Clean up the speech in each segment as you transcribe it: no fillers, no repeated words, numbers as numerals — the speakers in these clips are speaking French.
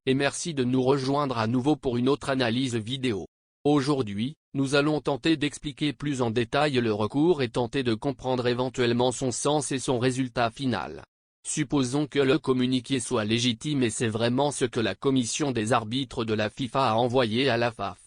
et merci de nous rejoindre à nouveau pour une autre analyse vidéo. Aujourd'hui, nous allons tenter d'expliquer plus en détail le recours et tenter de comprendre éventuellement son sens et son résultat final. Supposons que le communiqué soit légitime et c'est vraiment ce que la commission des arbitres de la FIFA a envoyé à la FAF.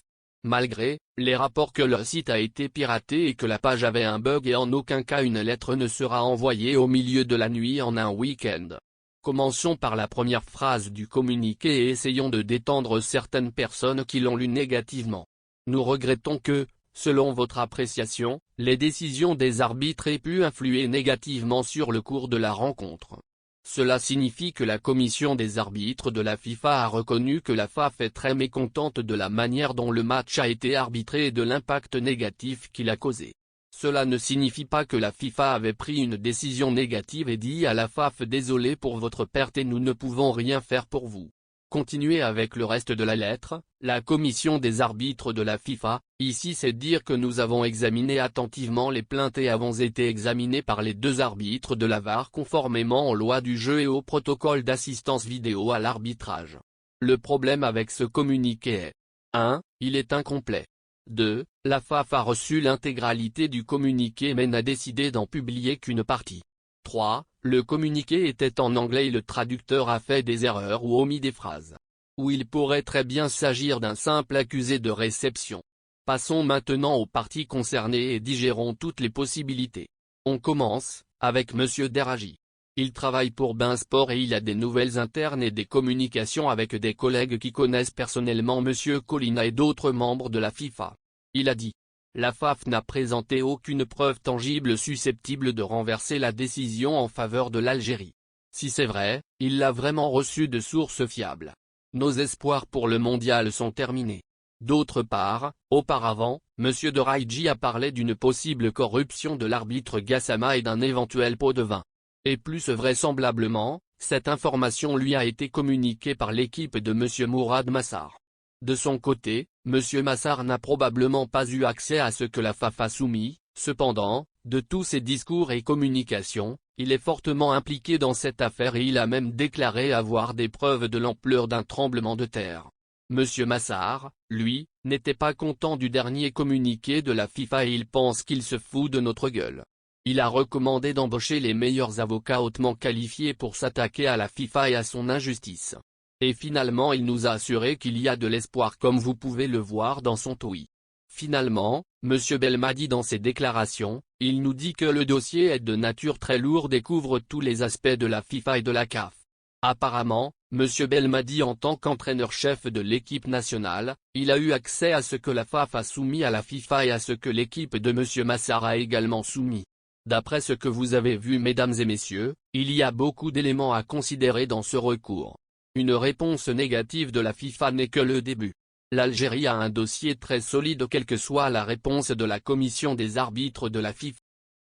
Malgré les rapports que le site a été piraté et que la page avait un bug et en aucun cas une lettre ne sera envoyée au milieu de la nuit en un week-end. Commençons par la première phrase du communiqué et essayons de détendre certaines personnes qui l'ont lu négativement. Nous regrettons que, selon votre appréciation, les décisions des arbitres aient pu influer négativement sur le cours de la rencontre. Cela signifie que la commission des arbitres de la FIFA a reconnu que la FAF est très mécontente de la manière dont le match a été arbitré et de l'impact négatif qu'il a causé. Cela ne signifie pas que la FIFA avait pris une décision négative et dit à la FAF « Désolé pour votre perte et nous ne pouvons rien faire pour vous ». Continuez avec le reste de la lettre. La commission des arbitres de la FIFA, ici c'est dire que nous avons examiné attentivement les plaintes et avons été examinés par les deux arbitres de la VAR conformément aux lois du jeu et au protocole d'assistance vidéo à l'arbitrage. Le problème avec ce communiqué est 1. Il est incomplet. 2. La FAF a reçu l'intégralité du communiqué mais n'a décidé d'en publier qu'une partie. 3. Le communiqué était en anglais et le traducteur a fait des erreurs ou omis des phrases. Ou il pourrait très bien s'agir d'un simple accusé de réception. Passons maintenant aux parties concernées et digérons toutes les possibilités. On commence avec Monsieur Deragi. Il travaille pour Beansport et il a des nouvelles internes et des communications avec des collègues qui connaissent personnellement Monsieur Colina et d'autres membres de la FIFA. Il a dit: la FAF n'a présenté aucune preuve tangible susceptible de renverser la décision en faveur de l'Algérie. Si c'est vrai, il l'a vraiment reçu de sources fiables. Nos espoirs pour le mondial sont terminés. D'autre part, auparavant, M. Deragi a parlé d'une possible corruption de l'arbitre Gassama et d'un éventuel pot de vin. Et plus vraisemblablement, cette information lui a été communiquée par l'équipe de M. Mourad Massar. De son côté, M. Massar n'a probablement pas eu accès à ce que la FAF a soumis. Cependant, de tous ses discours et communications, il est fortement impliqué dans cette affaire et il a même déclaré avoir des preuves de l'ampleur d'un tremblement de terre. M. Massar, lui, n'était pas content du dernier communiqué de la FIFA et il pense qu'il se fout de notre gueule. Il a recommandé d'embaucher les meilleurs avocats hautement qualifiés pour s'attaquer à la FIFA et à son injustice. Et finalement il nous a assuré qu'il y a de l'espoir comme vous pouvez le voir dans son tweet. Finalement, M. Belmadi dans ses déclarations, il nous dit que le dossier est de nature très lourde et couvre tous les aspects de la FIFA et de la CAF. Apparemment, M. Belmadi en tant qu'entraîneur-chef de l'équipe nationale, il a eu accès à ce que la FAF a soumis à la FIFA et à ce que l'équipe de M. Massar a également soumis. D'après ce que vous avez vu mesdames et messieurs, il y a beaucoup d'éléments à considérer dans ce recours. Une réponse négative de la FIFA n'est que le début. L'Algérie a un dossier très solide quelle que soit la réponse de la commission des arbitres de la FIFA.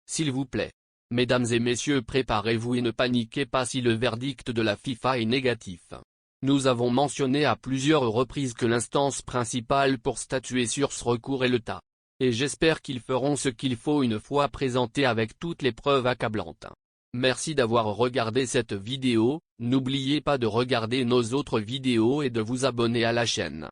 S'il vous plaît, mesdames et messieurs, préparez-vous et ne paniquez pas si le verdict de la FIFA est négatif. Nous avons mentionné à plusieurs reprises que l'instance principale pour statuer sur ce recours est l'État. Et j'espère qu'ils feront ce qu'il faut une fois présenté avec toutes les preuves accablantes. Merci d'avoir regardé cette vidéo, n'oubliez pas de regarder nos autres vidéos et de vous abonner à la chaîne.